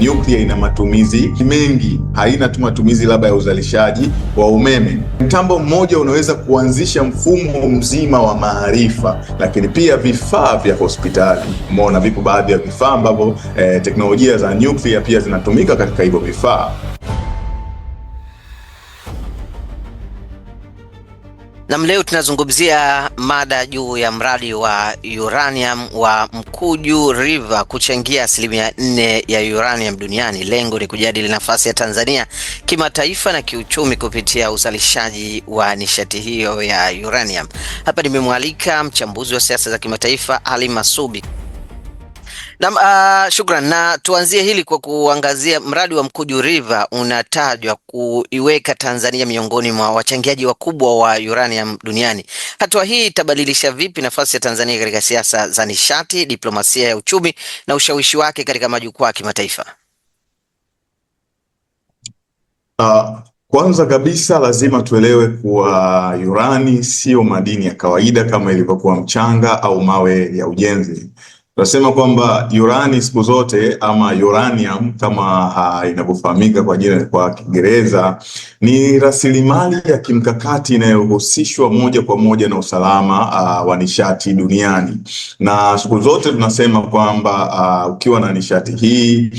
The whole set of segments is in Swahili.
nyuklia ina matumizi mengi, haina tu matumizi labda ya uzalishaji wa umeme. Mtambo mmoja unaweza kuanzisha mfumo mzima wa maarifa, lakini pia vifaa vya hospitali. Umeona, vipo baadhi ya vifaa ambavyo teknolojia za nyuklia pia zinatumika katika hivyo vifaa. Na leo tunazungumzia mada juu ya mradi wa uranium wa Mkuju River kuchangia 4% ya uranium duniani. Lengo ni kujadili nafasi ya Tanzania kimataifa na kiuchumi kupitia uzalishaji wa nishati hiyo ya uranium. Hapa nimemwalika mchambuzi wa siasa za kimataifa Ali Masubi. Shukran, na tuanzie hili kwa kuangazia mradi wa Mkuju River unatajwa kuiweka Tanzania miongoni mwa wachangiaji wakubwa wa uranium duniani. Hatua hii itabadilisha vipi nafasi ya Tanzania katika siasa za nishati, diplomasia ya uchumi na ushawishi wake katika majukwaa ya kimataifa? Kwanza kabisa lazima tuelewe kuwa urani sio madini ya kawaida kama ilivyokuwa mchanga au mawe ya ujenzi. Tunasema kwamba urani siku zote ama uranium kama inavyofahamika kwa jina kwa Kiingereza ni rasilimali ya kimkakati inayohusishwa moja kwa moja na usalama wa nishati duniani. Na siku zote tunasema kwamba ukiwa na nishati hii,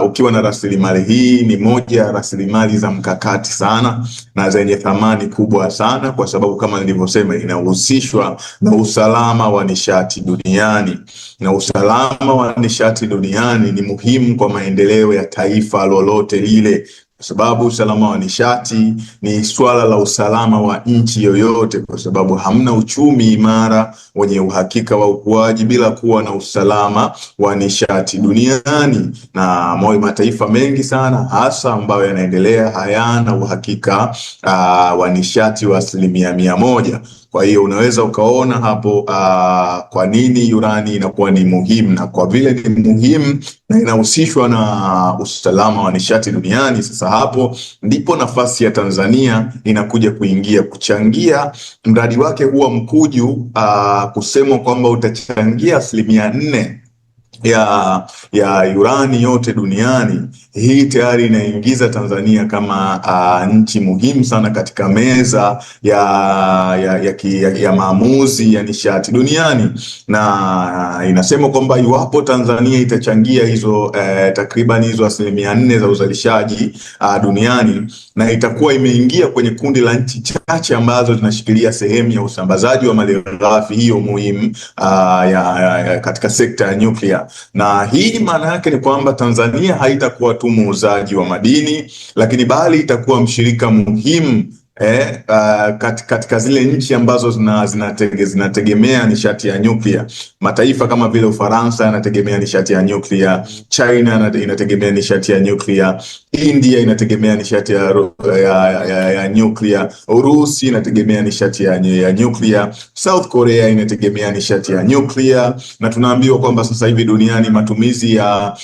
ukiwa na rasilimali hii, ni moja ya rasilimali za mkakati sana na zenye thamani kubwa sana, kwa sababu kama nilivyosema inahusishwa na usalama wa nishati duniani. Na usalama wa nishati duniani ni muhimu kwa maendeleo ya taifa lolote lile, kwa sababu usalama wa nishati ni swala la usalama wa nchi yoyote, kwa sababu hamna uchumi imara wenye uhakika wa ukuaji bila kuwa na usalama wa nishati duniani. Na mataifa mengi sana hasa ambayo yanaendelea hayana uhakika wa nishati wa 100%. Kwa hiyo unaweza ukaona hapo kwa nini urani inakuwa ni muhimu, na kwa vile ni muhimu na inahusishwa na usalama wa nishati duniani, sasa hapo ndipo nafasi ya Tanzania inakuja kuingia kuchangia mradi wake huwa Mkuju, kusemwa kwamba utachangia 4% ya urani yote duniani. Hii tayari inaingiza Tanzania kama nchi muhimu sana katika meza ya maamuzi ya nishati duniani, na inasema kwamba iwapo Tanzania itachangia hizo takriban hizo 4% za uzalishaji duniani, na itakuwa imeingia kwenye kundi la nchi chache ambazo zinashikilia sehemu ya usambazaji wa malighafi hiyo muhimu katika sekta ya nyuklia. Na hii maana yake ni kwamba Tanzania haitakuwa tu muuzaji wa madini, lakini bali itakuwa mshirika muhimu katika zile nchi ambazo zinategemea nishati ya nyuklia. Mataifa kama vile Ufaransa yanategemea nishati ya nyuklia, China inategemea nishati ya nyuklia, India inategemea nishati ya nyuklia, Urusi inategemea nishati ya nyuklia, South Korea inategemea nishati ya nyuklia. Na tunaambiwa kwamba sasa hivi duniani matumizi ya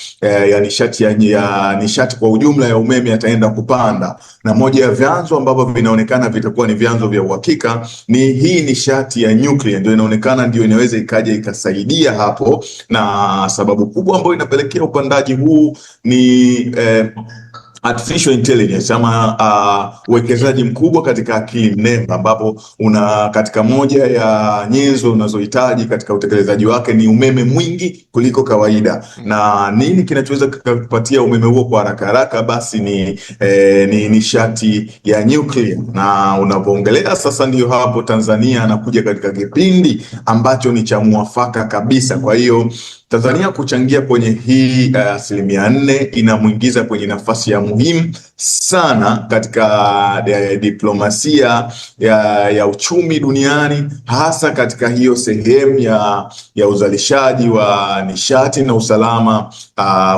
nishati kwa ujumla ya umeme yataenda kupanda, na moja ya vyanzo ambavyo vinaonekana vitakuwa ni vyanzo vya uhakika ni hii nishati ya nyuklia. Ndio inaonekana ndio inaweza ikaja ikasaidia hapo, na sababu kubwa ambayo inapelekea upandaji huu ni artificial intelligence ama uwekezaji mkubwa katika akili mnemba, ambapo katika moja ya nyenzo unazohitaji katika utekelezaji wake ni umeme mwingi kuliko kawaida. Na nini kinachoweza kupatia umeme huo kwa haraka? Basi ni nishati ya nyuklia. Na unapoongelea sasa, ndio hapo Tanzania anakuja katika kipindi ambacho ni cha mwafaka kabisa. Kwa hiyo Tanzania kuchangia kwenye hii 4% inamuingiza kwenye nafasi ya muhimu sana katika diplomasia ya uchumi duniani, hasa katika hiyo sehemu ya uzalishaji wa nishati na usalama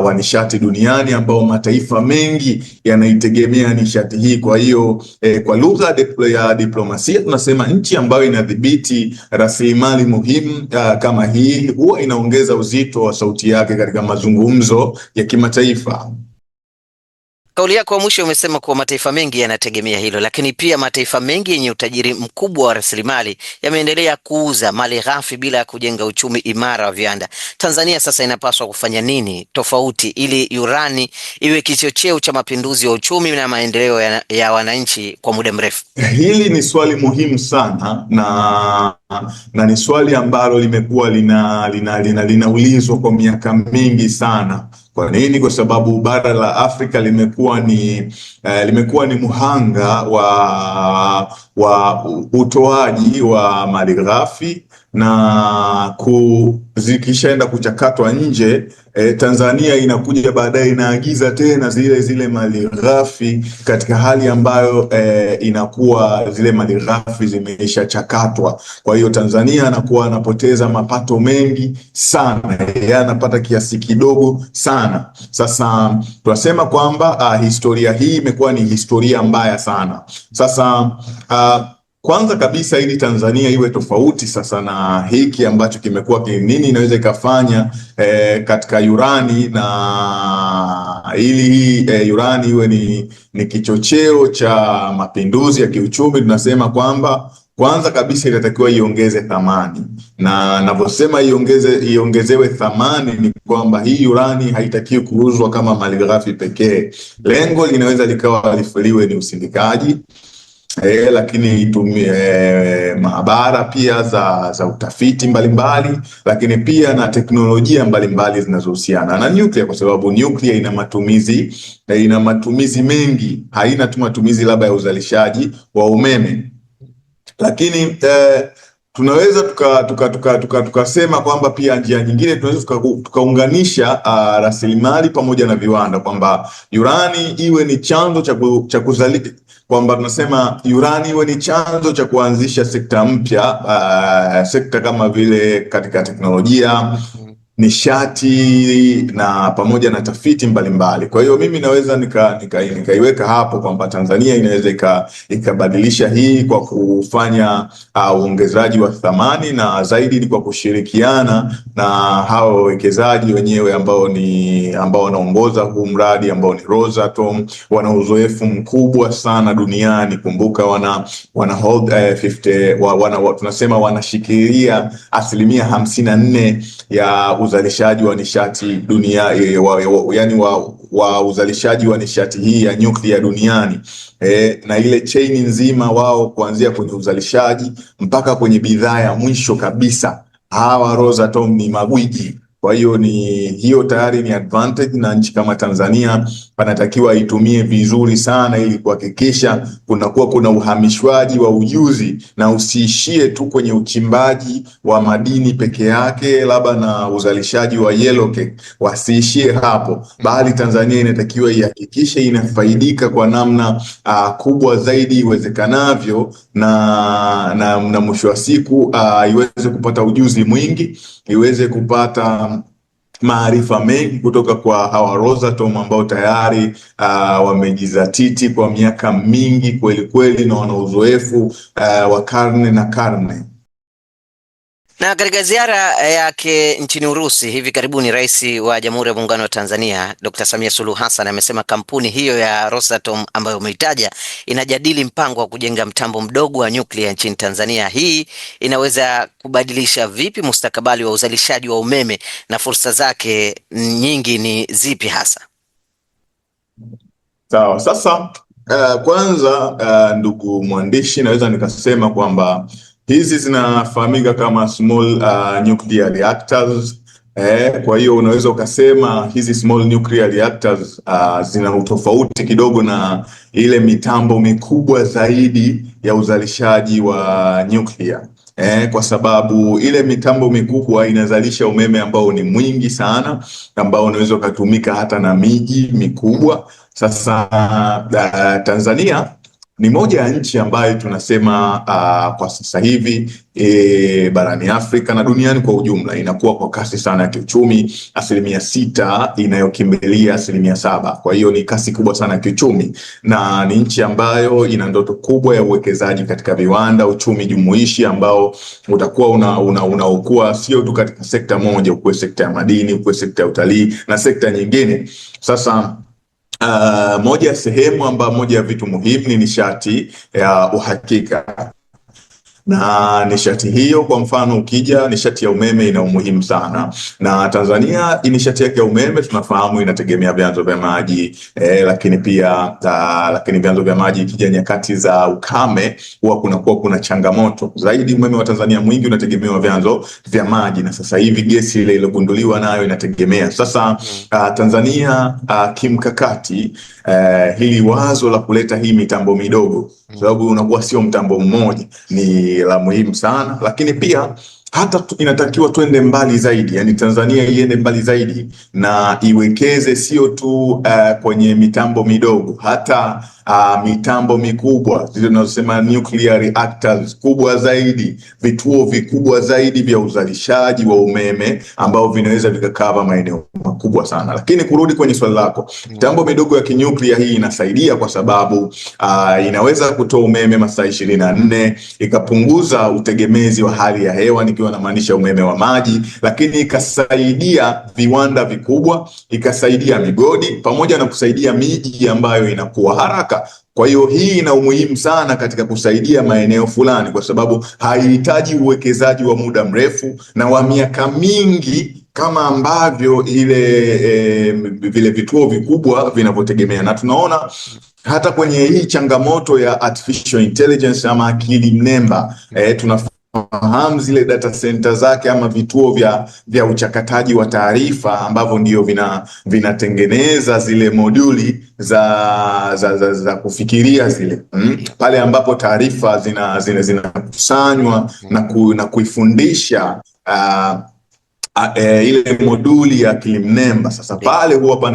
wa nishati duniani, ambao mataifa mengi yanaitegemea nishati hii. Kwa hiyo kwa lugha ya diplomasia tunasema nchi ambayo inadhibiti rasilimali muhimu kama hii huwa inaongeza uzito wa sauti yake katika mazungumzo ya kimataifa. Kauli yako ya mwisho umesema kuwa mataifa mengi yanategemea hilo, lakini pia mataifa mengi yenye utajiri mkubwa wa rasilimali yameendelea kuuza mali ghafi bila ya kujenga uchumi imara wa viwanda. Tanzania sasa inapaswa kufanya nini tofauti ili urani iwe kichocheo cha mapinduzi ya uchumi na maendeleo ya wananchi kwa muda mrefu? Hili ni swali muhimu sana na ni swali ambalo limekuwa linaulizwa kwa miaka mingi sana. Kwa nini? Kwa sababu bara la Afrika limekuwa ni muhanga wa utoaji wa malighafi na zikishaenda kuchakatwa nje, Tanzania inakuja baadaye inaagiza tena zile malighafi katika hali ambayo inakuwa zile malighafi zimeshachakatwa. Kwa hiyo Tanzania anakuwa anapoteza mapato mengi sana, yeye anapata kiasi kidogo sana. Sasa tunasema kwamba historia hii imekuwa ni historia mbaya sana. Sasa kwanza kabisa, ili Tanzania iwe tofauti sasa na hiki ambacho kimekuwa nini inaweza ikafanya katika urani, na ili urani iwe ni kichocheo cha mapinduzi ya kiuchumi, tunasema kwamba kwanza kabisa inatakiwa iongeze thamani, na ninavyosema iongezewe thamani ni kwamba hii urani haitakiwi kuuzwa kama malighafi pekee. Lengo linaweza likawa liwe ni usindikaji, lakini itumie maabara pia za utafiti mbalimbali, lakini pia na teknolojia mbalimbali zinazohusiana na nuclear, kwa sababu nuclear ina matumizi mengi, haina tu matumizi labda ya uzalishaji wa umeme, lakini tunaweza tukasema kwamba pia njia nyingine tunaweza tukaunganisha rasilimali pamoja na viwanda, kwamba urani iwe ni chanzo cha kuzalisha, kwamba tunasema urani iwe ni chanzo cha kuanzisha sekta mpya, sekta kama vile katika teknolojia, nishati na pamoja na tafiti mbalimbali. Kwa hiyo mimi naweza nikaiweka hapo kwamba Tanzania inaweza ikabadilisha hii kwa kufanya uongezaji wa thamani, na zaidi ni kwa kushirikiana na hao wawekezaji wenyewe ambao wanaongoza huu mradi ambao ni Rosatom. Wana uzoefu mkubwa sana duniani. Kumbuka wana hold 50, tunasema wanashikilia 54% ya uzalishaji wa nishati dunia, wa uzalishaji wa nishati hii ya nyuklia duniani, na ile chain nzima wao kuanzia kwenye uzalishaji mpaka kwenye bidhaa ya mwisho kabisa. Hawa Rosatom ni magwiji. Kwa hiyo hiyo tayari ni advantage, na nchi kama Tanzania panatakiwa itumie vizuri sana ili kuhakikisha kuna uhamishwaji wa ujuzi, na usiishie tu kwenye uchimbaji wa madini peke yake, labda na uzalishaji wa yellow cake, wasiishie hapo, bali Tanzania inatakiwa ihakikishe inafaidika kwa namna kubwa zaidi iwezekanavyo, na mwisho wa siku iweze kupata ujuzi mwingi, iweze kupata maarifa mengi kutoka kwa hawa Rosatom ambao tayari wamejizatiti kwa miaka mingi kweli kweli, na wana uzoefu wa karne na karne. Na katika ziara yake nchini Urusi hivi karibuni, Rais wa Jamhuri ya Muungano wa Tanzania Dr. Samia Suluhu Hassan amesema kampuni hiyo ya Rosatom ambayo umeitaja inajadili mpango wa kujenga mtambo mdogo wa nyuklia nchini Tanzania. Hii inaweza kubadilisha vipi mustakabali wa uzalishaji wa umeme, na fursa zake nyingi ni zipi hasa? Sawa. Sasa kwanza, ndugu mwandishi, naweza nikasema kwamba hizi zinafahamika kama small nuclear reactors. Kwa hiyo unaweza ukasema hizi small nuclear reactors zina utofauti kidogo na ile mitambo mikubwa zaidi ya uzalishaji wa nuclear. Kwa sababu ile mitambo mikubwa inazalisha umeme ambao ni mwingi sana, ambao unaweza ukatumika hata na miji mikubwa. Sasa Tanzania ni moja ya nchi ambayo tunasema kwa sasa hivi barani Afrika na duniani kwa ujumla inakuwa kwa kasi sana ya kiuchumi, 6% inayokimbilia 7%. Kwa hiyo ni kasi kubwa sana ya kiuchumi, na ni nchi ambayo ina ndoto kubwa ya uwekezaji katika viwanda, uchumi jumuishi ambao utakuwa unaokuwa sio tu katika sekta moja, ukuwe sekta ya madini, ukuwe sekta ya utalii na sekta nyingine. Sasa moja ya sehemu ambayo moja ya vitu muhimu ni nishati ya uhakika. Na nishati hiyo, kwa mfano, ukija nishati ya umeme ina umuhimu sana, na Tanzania nishati yake ya umeme tunafahamu inategemea vyanzo vya maji lakini pia vyanzo vya maji, ikija nyakati za ukame huwa kuna changamoto zaidi. Umeme wa Tanzania mwingi unategemea vyanzo vya maji, na sasa hivi gesi ile iliyogunduliwa nayo inategemea. Sasa Tanzania kimkakati, hili wazo la kuleta hii mitambo midogo, sababu unakuwa sio mtambo mmoja, ni la muhimu sana. Lakini pia hata inatakiwa twende mbali zaidi, yani Tanzania iende mbali zaidi na iwekeze sio tu kwenye mitambo midogo, hata mitambo mikubwa, zile tunazosema nuclear reactors, kubwa zaidi, vituo vikubwa zaidi vya uzalishaji wa umeme ambao vinaweza vikakava maeneo makubwa sana. Lakini kurudi kwenye swali lako, mitambo midogo ya kinyuklia hii inasaidia kwa sababu inaweza kutoa umeme masaa 24, ikapunguza utegemezi wa hali ya hewa, nikiwa namaanisha umeme wa maji, lakini ikasaidia viwanda vikubwa, ikasaidia migodi, pamoja na kusaidia miji ambayo inakuwa haraka. Kwa hiyo hii ina umuhimu sana katika kusaidia maeneo fulani, kwa sababu haihitaji uwekezaji wa muda mrefu na wa miaka mingi kama ambavyo vile vituo vikubwa vinavyotegemea. Na tunaona hata kwenye hii changamoto ya artificial intelligence ama akili mnemba, tunafahamu zile data center zake ama vituo vya uchakataji wa taarifa ambavyo ndio vinatengeneza zile moduli za kufikiria zile pale ambapo taarifa zinakusanywa na kuifundisha ile moduli ya akili mnemba. Sasa pale huwa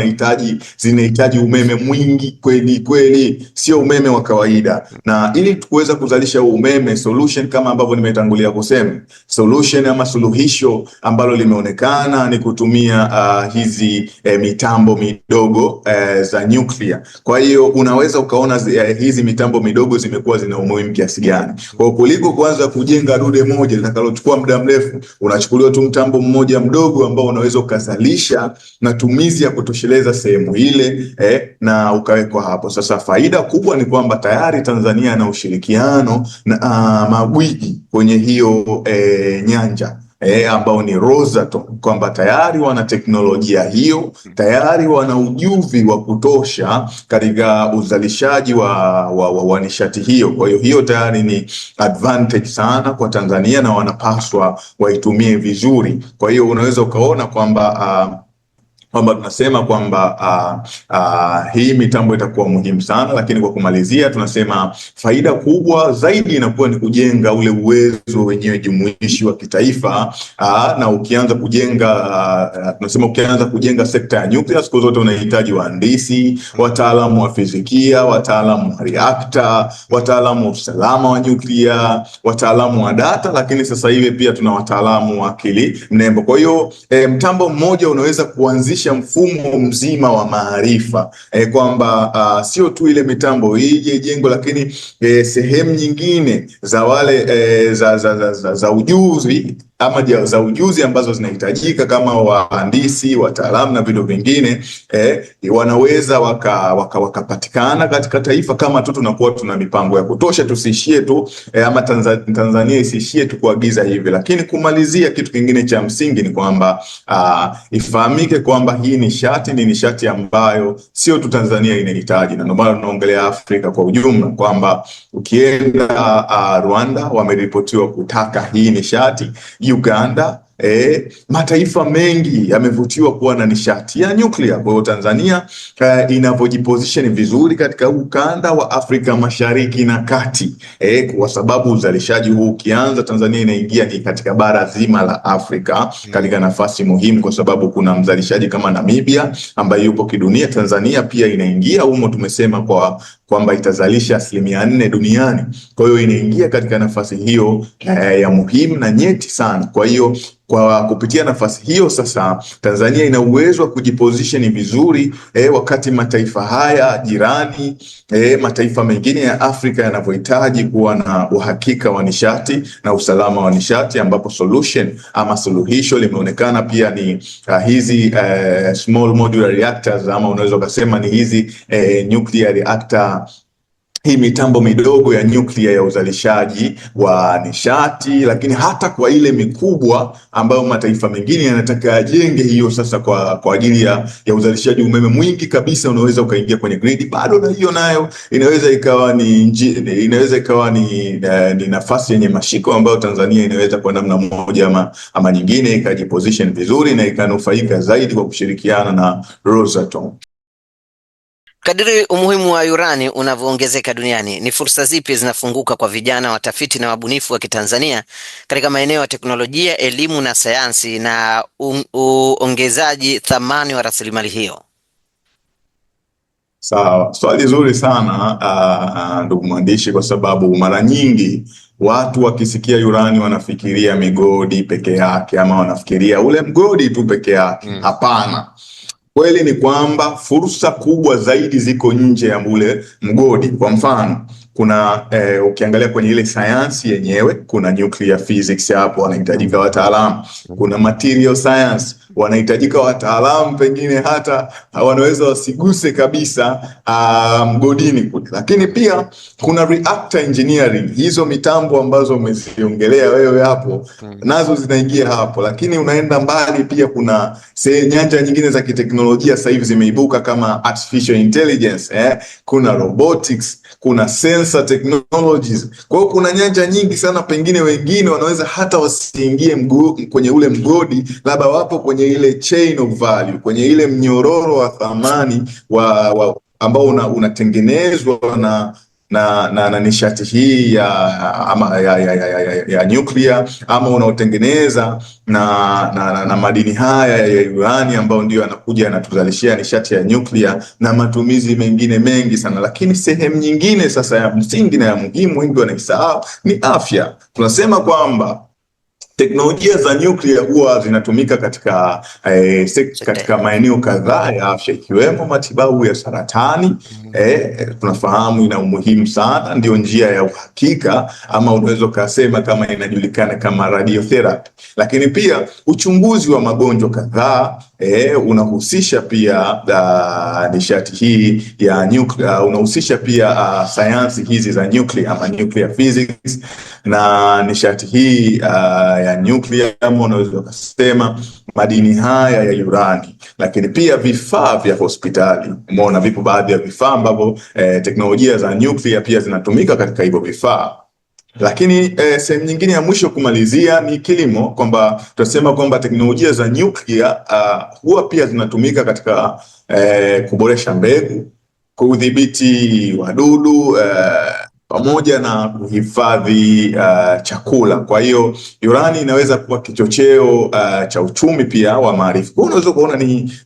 zinahitaji umeme mwingi kweli kweli, sio umeme wa kawaida. Na ili tuweza kuzalisha umeme, solution kama ambavyo nimetangulia kusema, solution ama suluhisho ambalo limeonekana ni kutumia hizi mitambo midogo za nuclear. Kwa hiyo unaweza ukaona hizi mitambo midogo zimekuwa zina umuhimu kiasi gani. Kwa kuliko kuanza kujenga dude moja litakalochukua muda mrefu, unachukuliwa tu mtambo mmoja mdogo ambao unaweza ukazalisha matumizi ya kutosheleza sehemu ile na ukawekwa hapo. Sasa faida kubwa ni kwamba tayari Tanzania na ushirikiano na magwiji kwenye hiyo nyanja ambao ni Rosatom, kwamba tayari wana teknolojia hiyo, tayari wana ujuzi wa kutosha katika uzalishaji wa nishati hiyo. Kwa hiyo tayari ni advantage sana kwa Tanzania na wanapaswa waitumie vizuri. Kwa hiyo unaweza ukaona kwamba tunasema kwamba hii mitambo itakuwa muhimu sana. Lakini kwa kumalizia, tunasema faida kubwa zaidi inakuwa ni kujenga ule uwezo wenyewe jumuishi wa kitaifa. Na ukianza kujenga sekta ya nyuklia, siku zote unahitaji wahandisi, wataalamu wa fizikia, wataalamu wa reactor, wataalamu wa usalama wa nyuklia, wataalamu wa data, lakini sasa hivi pia tuna wataalamu wa akili mnemba. Kwa hiyo mtambo mmoja unaweza kuanzisha mfumo mzima wa maarifa, kwamba sio tu ile mitambo ije jengo, lakini sehemu nyingine za wale za ujuzi ama za ujuzi ambazo zinahitajika kama wahandisi, wataalamu na vitu vingine wanaweza wakapatikana katika taifa, kama tu tunakuwa tuna mipango ya kutosha. Tusiishie tu ama Tanzania isiishie tu kuagiza hivi. Lakini kumalizia, kitu kingine cha msingi ni kwamba ifahamike kwamba hii nishati ni nishati ambayo sio tu Tanzania inahitaji, na ndio maana tunaongelea Afrika kwa ujumla, kwamba ukienda Rwanda wameripotiwa kutaka hii nishati, Uganda, mataifa mengi yamevutiwa kuwa na nishati ya nyuklia. Kwa hiyo Tanzania inavyojiposition vizuri katika ukanda wa Afrika Mashariki na Kati, kwa sababu uzalishaji huu ukianza, Tanzania inaingia ni katika bara zima la Afrika katika nafasi muhimu, kwa sababu kuna mzalishaji kama Namibia ambaye yupo kidunia. Tanzania pia inaingia humo, tumesema kwamba itazalisha 4% duniani. Kwa hiyo inaingia katika nafasi hiyo ya muhimu na nyeti sana. Kwa hiyo kwa kupitia nafasi hiyo sasa Tanzania ina uwezo wa kujiposition vizuri wakati mataifa haya jirani mataifa mengine ya Afrika yanavyohitaji kuwa na uhakika wa nishati na usalama wa nishati, ambapo solution ama suluhisho limeonekana pia ni hizi small modular reactors, ama unaweza kusema ni hizi nuclear reactor, hii mitambo midogo ya nyuklia ya uzalishaji wa nishati, lakini hata kwa ile mikubwa ambayo mataifa mengine yanataka yajenge hiyo sasa kwa ajili ya uzalishaji umeme mwingi kabisa unaweza ukaingia kwenye grid, bado na hiyo nayo inaweza ikawa ni nafasi yenye mashiko ambayo Tanzania inaweza kwa namna moja ama nyingine ikajiposition vizuri na ikanufaika zaidi kwa kushirikiana na Rosatom. Kadiri umuhimu wa urani unavyoongezeka duniani, ni fursa zipi zinafunguka kwa vijana watafiti na wabunifu wa Kitanzania katika maeneo ya teknolojia, elimu na sayansi na uongezaji thamani wa rasilimali hiyo? Sawa, swali zuri sana ndugu mwandishi, kwa sababu mara nyingi watu wakisikia urani wanafikiria migodi peke yake, ama wanafikiria ule mgodi tu peke yake. Hapana. Kweli ni kwamba fursa kubwa zaidi ziko nje ya ule mgodi. Kwa mfano, kuna ukiangalia kwenye ile sayansi yenyewe, kuna nuclear physics, hapo wanahitajika wataalamu. Kuna material science, wanahitajika wataalamu, pengine hata wanaweza wasiguse kabisa mgodini kule. Lakini pia kuna reactor engineering, hizo mitambo ambazo umeziongelea wewe hapo, nazo zinaingia hapo. Lakini unaenda mbali pia, kuna nyanja nyingine za kiteknolojia sasa hivi zimeibuka kama artificial intelligence, kuna robotics, kuna sensor technologies. Kwa hiyo kuna nyanja nyingi sana, pengine wengine wanaweza hata wasiingie kwenye ule mgodi, labda wapo kwenye ile chain of value, kwenye ile mnyororo wa thamani ambao unatengenezwa na nishati hii ya nuclear, ama unaotengeneza na madini haya ya urani ambayo ndio yanakuja yanatuzalishia nishati ya nuclear na matumizi mengine mengi sana. Lakini sehemu nyingine sasa ya msingi na ya muhimu, wengi wanaisahau, ni afya. Tunasema kwamba teknolojia za nyuklia huwa zinatumika katika maeneo kadhaa ya afya, ikiwemo matibabu ya saratani. Tunafahamu ina umuhimu sana, ndio njia ya uhakika, ama unaweza kusema kama inajulikana kama radiotherapy. Lakini pia uchunguzi wa magonjwa kadhaa unahusisha pia nishati hii ya nuclear, unahusisha pia sayansi hizi za nuclear ama nuclear physics, na nishati hii ya nuclear, ama unaweza kusema madini haya ya urani. Lakini pia vifaa vya hospitali, umeona vipo baadhi ya vifaa ambavyo teknolojia za nuclear pia zinatumika katika hivyo vifaa. Lakini sehemu nyingine ya mwisho kumalizia ni kilimo, kwamba tunasema kwamba teknolojia za nuclear huwa pia zinatumika katika kuboresha mbegu, kudhibiti wadudu, pamoja na kuhifadhi chakula. Kwa hiyo urani inaweza kuwa kichocheo cha uchumi pia wa maarifa. Kwa unaweza kuona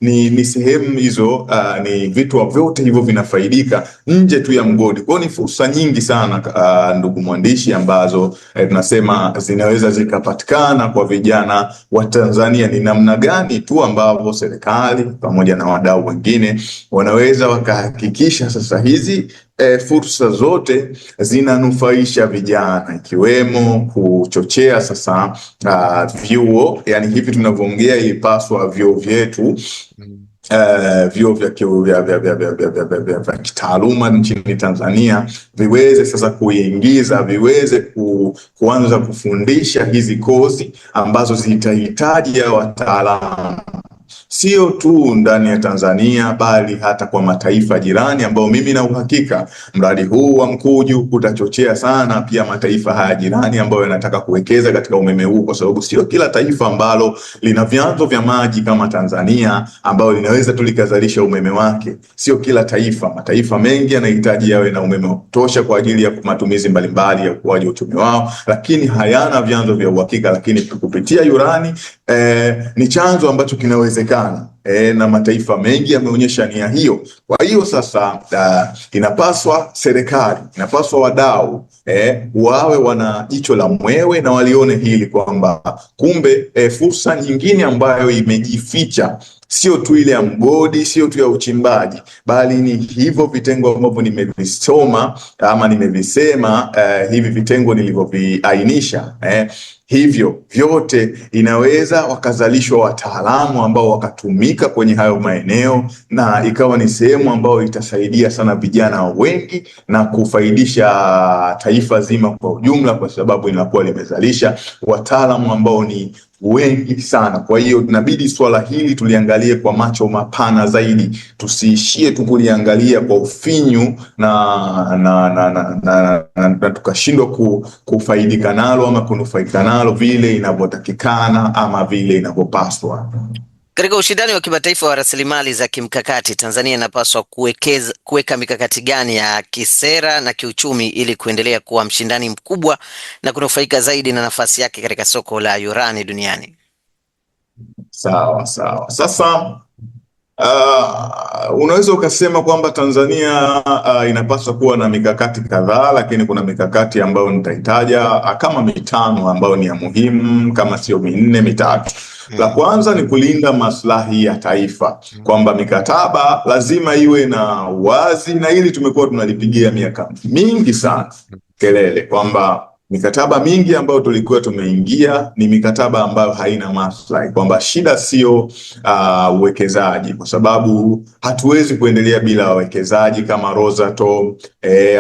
ni sehemu hizo, ni vitu vyote hivyo vinafaidika nje tu ya mgodi. Kwa hiyo ni fursa nyingi sana ndugu mwandishi, ambazo tunasema zinaweza zikapatikana kwa vijana wa Tanzania. Ni namna gani tu ambavyo serikali pamoja na wadau wengine wanaweza wakahakikisha sasa hizi fursa zote zinanufaisha vijana, ikiwemo kuchochea sasa vyuo, yani hivi tunavyoongea ipaswa vyuo vyetu vyuo vya kitaaluma nchini Tanzania viweze sasa viweze kuanza kufundisha hizi kozi ambazo zitahitaji wataalamu, sio tu ndani ya Tanzania bali hata kwa mataifa jirani, ambao mimi na uhakika mradi huu wa Mkuju utachochea sana pia mataifa haya jirani ambayo yanataka kuwekeza katika umeme huu, kwa sababu sio kila taifa ambalo lina vyanzo vya maji kama Tanzania ambayo linaweza tu likazalisha umeme wake. Sio kila taifa, mataifa mengi yanahitaji yawe na umeme wa kutosha kwa ajili ya matumizi mbalimbali ya ukuaji wa uchumi wao, lakini hayana vyanzo vya uhakika. Lakini kupitia urani ni chanzo ambacho kinawezekana, na mataifa mengi yameonyesha nia hiyo. Kwa hiyo sasa inapaswa serikali, inapaswa wadau wawe wana jicho la mwewe na walione hili kwamba kumbe fursa nyingine ambayo imejificha sio tu ile ya mgodi, sio tu ya uchimbaji, bali ni hivyo vitengo ambavyo nimevisoma ama nimevisema, hivi vitengo nilivyoviainisha, hivyo vyote inaweza wakazalishwa wataalamu ambao wakatumika kwenye hayo maeneo, na ikawa ni sehemu ambayo itasaidia sana vijana wengi na kufaidisha taifa zima kwa ujumla, kwa sababu inakuwa limezalisha wataalamu ambao ni wengi sana. Kwa hiyo inabidi swala hili tuliangalie kwa macho mapana zaidi, tusiishie tu kuliangalia kwa ufinyu na tukashindwa kufaidika nalo ama kunufaika nalo vile inavyotakikana ama vile inavyopaswa. Katika ushindani wa kimataifa wa rasilimali za kimkakati, Tanzania inapaswa kuweka mikakati gani ya kisera na kiuchumi ili kuendelea kuwa mshindani mkubwa na kunufaika zaidi na nafasi yake katika soko la urani duniani? Sawa. Sasa unaweza ukasema kwamba Tanzania inapaswa kuwa na mikakati kadhaa, lakini kuna mikakati ambayo nitaitaja kama mitano ambayo ni ya muhimu, kama sio minne, mitatu. La kwanza ni kulinda maslahi ya taifa, kwamba mikataba lazima iwe na uwazi, na hili tumekuwa tunalipigia miaka mingi sana kelele kwamba mikataba mingi ambayo tulikuwa tumeingia ni mikataba ambayo haina maslahi, kwamba shida sio uwekezaji, kwa sababu hatuwezi kuendelea bila wawekezaji kama Rosatom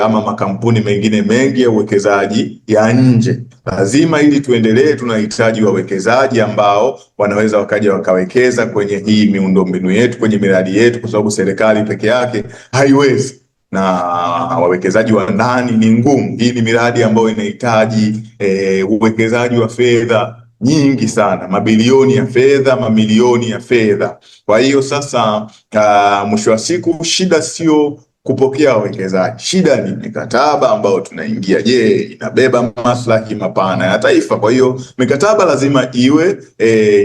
ama makampuni mengine mengi ya uwekezaji ya nje. Lazima ili tuendelee tunahitaji wawekezaji ambao wanaweza wakaja wakawekeza kwenye hii miundombinu yetu, kwenye miradi yetu, kwa sababu serikali peke yake haiwezi, na wawekezaji wa ndani ni ngumu. Hii ni miradi ambayo inahitaji uwekezaji wa fedha nyingi sana, mabilioni ya fedha, mamilioni ya fedha. Kwa hiyo sasa mwisho wa siku shida sio kupokea wawekezaji, shida ni mikataba ambayo tunaingia. Je, inabeba maslahi mapana ya taifa? Kwa hiyo mikataba lazima iwe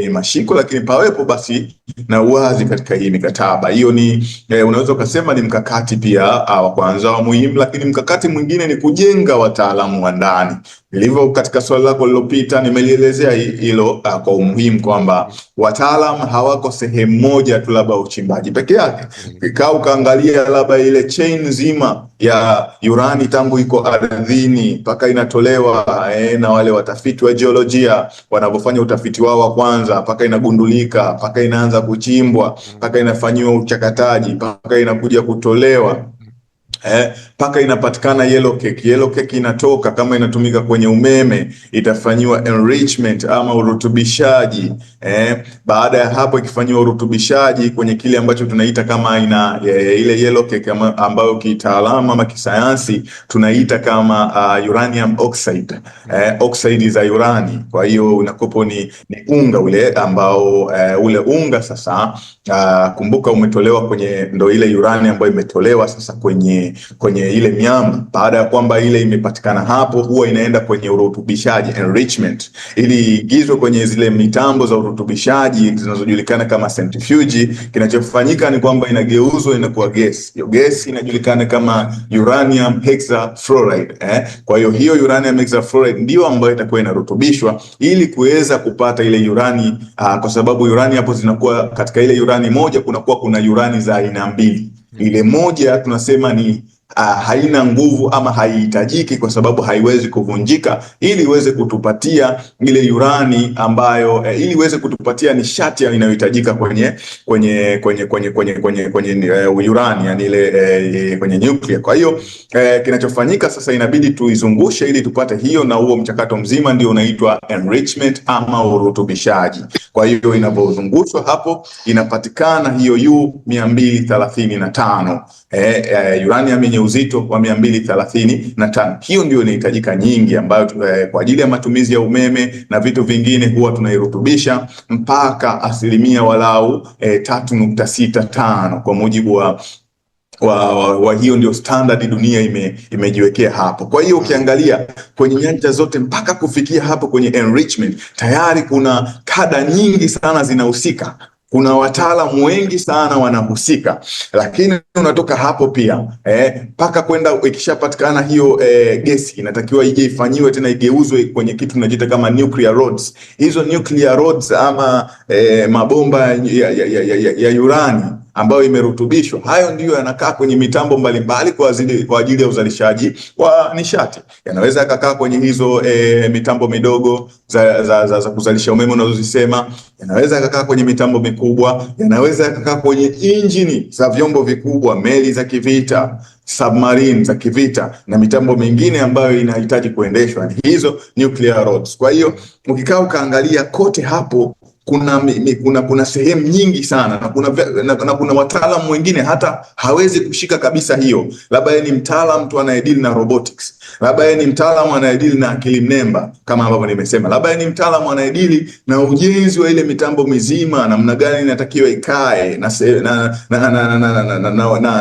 ni mashiko, lakini pawepo basi na uwazi katika hii mikataba. Hiyo ni unaweza ukasema ni mkakati pia wa kwanza wa muhimu, lakini mkakati mwingine ni kujenga wataalamu wa ndani. Nilivyo katika swali lako lililopita nimelielezea hilo kwa umuhimu, kwamba wataalamu hawako sehemu moja tu labda uchimbaji peke yake. Ukikaa ukaangalia labda ile chain nzima ya urani tangu iko ardhini mpaka inatolewa na wale watafiti wa jiolojia wanavyofanya utafiti wao wa kwanza, mpaka inagundulika, mpaka inaanza kuchimbwa, mpaka inafanyiwa uchakataji, mpaka inakuja kutolewa, paka inapatikana yellow cake. Yellow cake inatoka, kama inatumika kwenye umeme itafanywa enrichment ama urutubishaji. Baada ya hapo ikifanyiwa urutubishaji kwenye kile ambacho tunaita kama ile yellow cake ambayo kitaalamu ama kisayansi tunaita kama uranium oxide, oxide za urani. Kwa hiyo unakopo ni unga ule ambao ule unga sasa kumbuka umetolewa kwenye, ndo ile urani ambayo imetolewa sasa kwenye ile miamba. Baada ya kwamba ile imepatikana hapo, huwa inaenda kwenye urutubishaji, enrichment, ili igizwe kwenye zile mitambo za urutubishaji zinazojulikana kama centrifuge. Kinachofanyika ni kwamba inageuzwa inakuwa gesi. Hiyo gesi inajulikana kama uranium hexafluoride. Kwa hiyo uranium hexafluoride ndio ambayo itakuwa inarutubishwa ili kuweza kupata ile urani, kwa sababu urani hapo zinakuwa katika ile urani moja kuna urani za aina mbili. Ile moja tunasema ni haina nguvu ama haihitajiki kwa sababu haiwezi kuvunjika, ili iweze kutupatia ile urani ambayo ili iweze kutupatia nishati inayohitajika kwenye urani, yani ile kwenye nuclear. Kwa hiyo kinachofanyika sasa, inabidi tuizungushe ili tupate hiyo, na huo mchakato mzima ndio unaitwa enrichment ama urutubishaji. Kwa hiyo inapozungushwa hapo inapatikana hiyo U235 uranium yenye uzito wa 235. Hiyo ndio inahitajika nyingi, ambayo kwa ajili ya matumizi ya umeme na vitu vingine huwa tunairutubisha mpaka asilimia walau 3.65 kwa mujibu wa hiyo ndio standard dunia imejiwekea hapo. Kwa hiyo ukiangalia kwenye nyanja zote mpaka kufikia hapo kwenye enrichment, tayari kuna kada nyingi sana zinahusika, kuna wataalamu wengi sana wanahusika, lakini unatoka hapo pia mpaka kwenda ikishapatikana hiyo gesi inatakiwa ije ifanyiwe tena igeuzwe kwenye kitu tunajiita kama nuclear rods. Hizo nuclear rods ama mabomba ya urani ambayo imerutubishwa, hayo ndiyo yanakaa kwenye mitambo mbalimbali kwa ajili ya uzalishaji wa nishati. Yanaweza yakakaa kwenye hizo mitambo midogo za kuzalisha umeme unazozisema, yanaweza yakakaa kwenye mitambo mikubwa, yanaweza yakakaa kwenye injini za vyombo vikubwa, meli za kivita, submarine za kivita na mitambo mingine ambayo inahitaji kuendeshwa, hizo nuclear rods. Kwa hiyo ukikaa ukaangalia kote hapo kuna sehemu nyingi sana na kuna wataalamu wengine hata hawezi kushika kabisa hiyo. Labda yeye ni mtaalamu tu anayedili na robotics, labda yeye ni mtaalamu anayedili na akili mnemba kama ambavyo nimesema, labda yeye ni mtaalamu anayedili na ujenzi wa ile mitambo mizima, namna gani inatakiwa ikae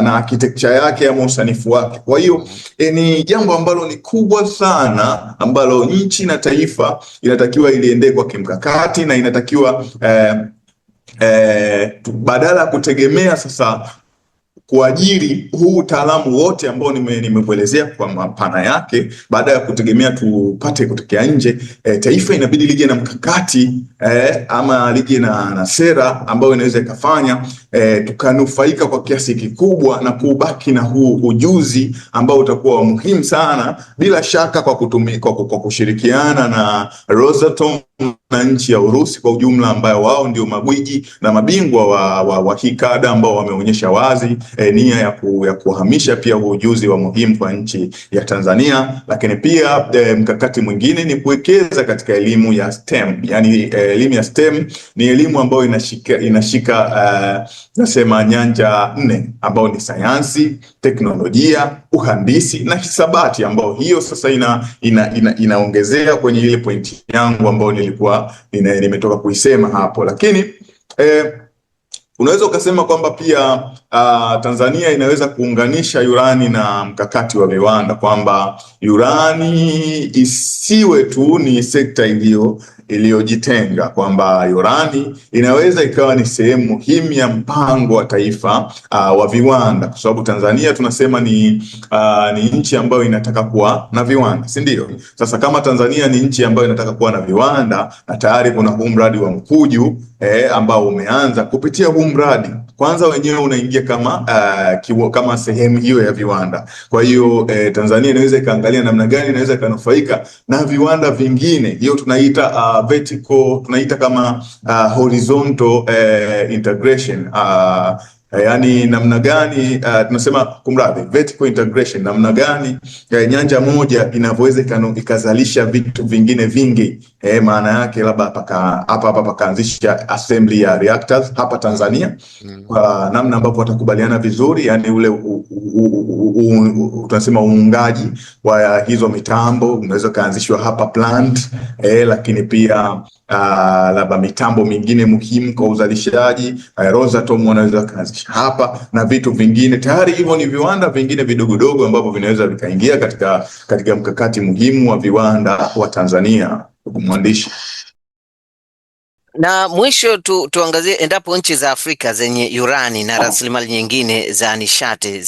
na architecture yake ama usanifu wake. Kwa hiyo ni jambo ambalo ni kubwa sana ambalo nchi na taifa inatakiwa iliendee kwa kimkakati, na inatakiwa badala ya kutegemea sasa kuajiri huu utaalamu wote ambao nimekuelezea kwa mapana yake, baada ya kutegemea tupate kutokea nje, taifa inabidi lije na mkakati ama lije na sera ambayo inaweza ikafanya tukanufaika kwa kiasi kikubwa na kubaki na huu ujuzi ambao utakuwa muhimu sana, bila shaka kwa kushirikiana na Rosatom na nchi ya Urusi kwa ujumla, ambayo wao ndio magwiji na mabingwa wa hii kada, ambao wameonyesha wazi nia ya kuhamisha pia ujuzi wa muhimu kwa nchi ya Tanzania. Lakini pia mkakati mwingine ni kuwekeza katika elimu ya STEM. Yani elimu ya STEM ni elimu ambayo inashika nasema nyanja 4 ambayo ni teknolojia, uhandisi na hisabati, ambao hiyo sasa inaongezea kwenye ile pointi yangu ambayo nilikuwa nimetoka kuisema hapo. Lakini unaweza ukasema kwamba pia Tanzania inaweza kuunganisha urani na mkakati wa viwanda, kwamba urani isiwe tu ni sekta iliyojitenga, kwamba urani inaweza ikawa ni sehemu muhimu ya mpango wa taifa wa viwanda, kwa sababu Tanzania tunasema ni nchi ambayo inataka kuwa na viwanda, si ndio? Sasa kama Tanzania ni nchi ambayo inataka kuwa na viwanda, na tayari kuna huu mradi wa Mkuju ambao umeanza, kupitia huu mradi kwanza wenyewe unaingia kama sehemu hiyo ya viwanda. Kwa hiyo Tanzania inaweza ikaangalia namna gani inaweza ikanufaika na viwanda vingine. Hiyo tunaita vertical, tunaita kama horizontal integration. Yani namna gani tunasema vertical integration, namna gani nyanja moja inavyoweza ikazalisha vitu vingine vingi. Maana yake labda hapa pakaanzisha assembly ya reactors hapa Tanzania, kwa namna ambapo watakubaliana vizuri, yani ule tunasema uungaji wa hizo mitambo unaweza kaanzishwa hapa plant, lakini pia labda mitambo mingine muhimu kwa uzalishaji Rosatom wanaweza kaanzisha hapa, na vitu vingine tayari hivyo ni viwanda vingine vidogo ambavyo vinaweza vikaingia katika mkakati muhimu wa viwanda wa Tanzania. Mwandishi, na mwisho tuangazie endapo nchi za Afrika zenye urani na rasilimali nyingine za nishati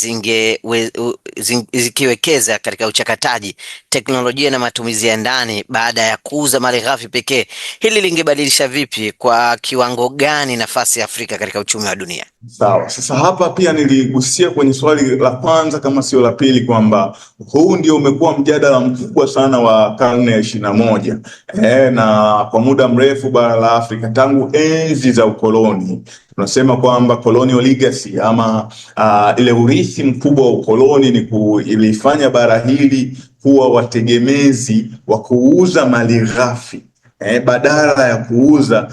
zikiwekeza katika uchakataji, teknolojia na matumizi ya ndani baada ya kuuza malighafi pekee, hili lingebadilisha vipi, kwa kiwango gani, nafasi ya Afrika katika uchumi wa dunia? Sawa. Sasa hapa pia niligusia kwenye swali la kwanza kama sio la pili, kwamba huu ndio umekuwa mjadala mkubwa sana wa karne ya 21 na kwa muda mrefu bara la Afrika tangu enzi za ukoloni. Tunasema kwamba colonial legacy ama ile urithi mkubwa wa ukoloni ilifanya bara hili kuwa wategemezi wa kuuza malighafi badala ya kuuza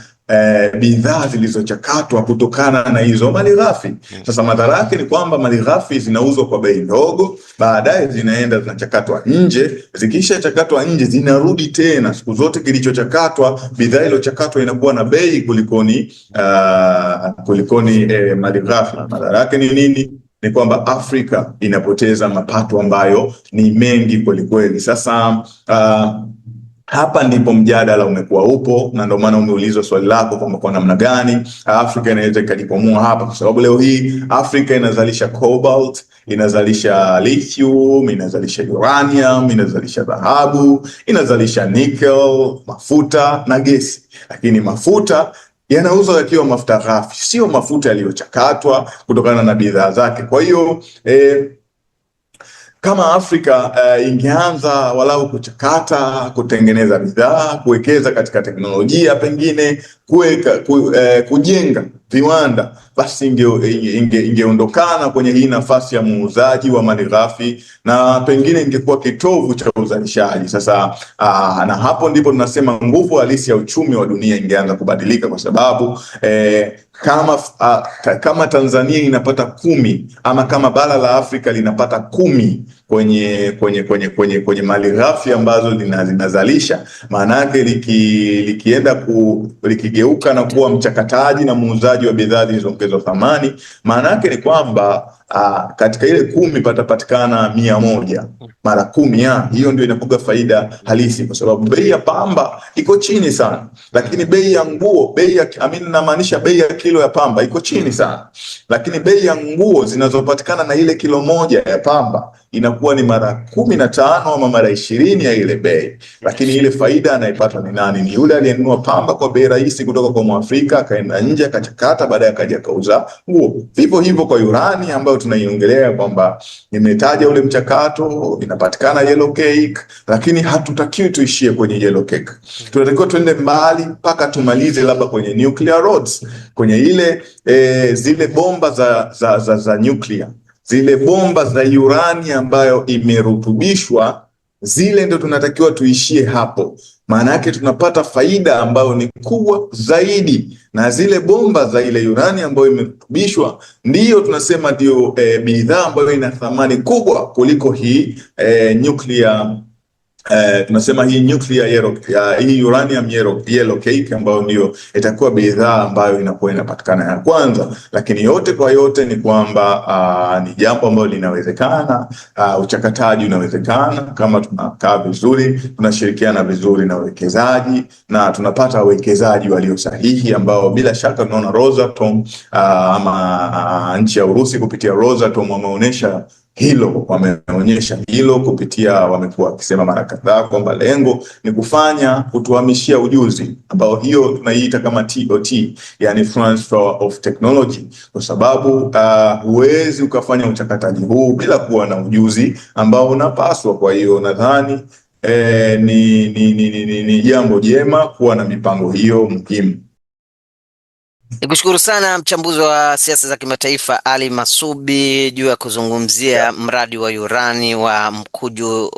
bidhaa zilizochakatwa kutokana na hizo malighafi. Sasa madhara yake ni kwamba malighafi zinauzwa kwa bei ndogo, baadaye zinaenda zinachakatwa nje, zikishachakatwa nje zinarudi tena. Siku zote kilichochakatwa, bidhaa iliyochakatwa inakuwa na bei kulikoni malighafi. Madhara yake ni nini? ni kwamba Afrika inapoteza mapato ambayo ni mengi kwelikweli. Sasa hapa ndipo mjadala umekuwa upo, na ndio maana umeulizwa swali lako kwamba kwa namna gani Afrika inaweza ikajikwamua hapa, kwa sababu leo hii Afrika inazalisha cobalt, inazalisha lithium, inazalisha uranium, inazalisha dhahabu, inazalisha nickel, mafuta na gesi. Lakini mafuta yanauzwa yakiwa mafuta ghafi, sio mafuta yaliyochakatwa kutokana na bidhaa zake. Kwa hiyo kama Afrika ingeanza walau kuchakata, kutengeneza bidhaa, kuwekeza katika teknolojia, pengine kujenga viwanda, basi ingeondokana kwenye hii nafasi ya muuzaji wa malighafi na pengine ingekuwa kitovu cha uzalishaji. Sasa na hapo ndipo tunasema nguvu halisi ya uchumi wa dunia ingeanza kubadilika, kwa sababu kama Tanzania inapata 10 ama kama bara la Afrika linapata 10 kwenye malighafi ambazo zinazalisha, maana yake likigeuka na kuwa mchakataji na muuzaji wa bidhaa zilizoongezwa thamani, maana yake ni kwamba katika ile 10 patapatikana 100 mara 10. Hiyo ndio inakuwa faida halisi, kwa sababu bei ya pamba iko chini sana, lakini bei ya nguo, namaanisha bei ya kilo ya pamba iko chini sana, lakini bei ya nguo zinazoppatikana na ile kilo moja ya pamba inakuwa ni mara 15 ama mara 20 ya ile bei. Lakini ile faida anayepata ni nani? Ni yule aliyenunua pamba kwa bei rahisi kutoka kwa Mwafrika, akaenda nje akachakata, baadaye akaja akauza nguo. Vivyo hivyo kwa urani ambayo tunaiongelea kwamba nimetaja ule mchakato, inapatikana yellow cake, lakini hatutakiwi tuishie kwenye yellow cake. Tunatakiwa tuende mbali mpaka tumalize labda kwenye nuclear rods, kwenye ile zile bomba za nuclear, zile bomba za urani ambayo imerutubishwa, zile ndio tunatakiwa tuishie hapo. Maana yake tunapata faida ambayo ni kubwa zaidi, na zile bomba za ile urani ambayo imerutubishwa ndiyo tunasema ndio bidhaa ambayo ina thamani kubwa kuliko hii nuclear tunasema hii nuclear hii uranium yellow cake ambayo ndio itakuwa bidhaa ambayo inakuwa inapatikana ya kwanza. Lakini yote kwa yote ni kwamba ni jambo ambalo linawezekana, uchakataji unawezekana kama tunakaa vizuri, tunashirikiana vizuri na wawekezaji, na tunapata wawekezaji walio sahihi ambao bila shaka tunaona Rosatom ama nchi ya Urusi kupitia Rosatom wameonyesha hilo kupitia, wamekuwa wakisema mara kadhaa kwamba lengo ni kutuhamishia ujuzi ambao hiyo tunaiita kama TOT, yani transfer of technology, kwa sababu huwezi ukafanya uchakataji huu bila kuwa na ujuzi ambao unapaswa. Kwa hiyo nadhani ni jambo jema kuwa na mipango hiyo muhimu. Nikushukuru sana mchambuzi wa siasa za kimataifa Ali Masubi juu ya kuzungumzia mradi wa urani wa Mkuju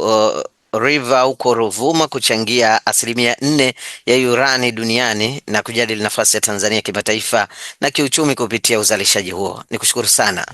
River huko Ruvuma kuchangia 4% ya urani duniani na kujadili nafasi ya Tanzania kimataifa na kiuchumi kupitia uzalishaji huo. Nikushukuru sana.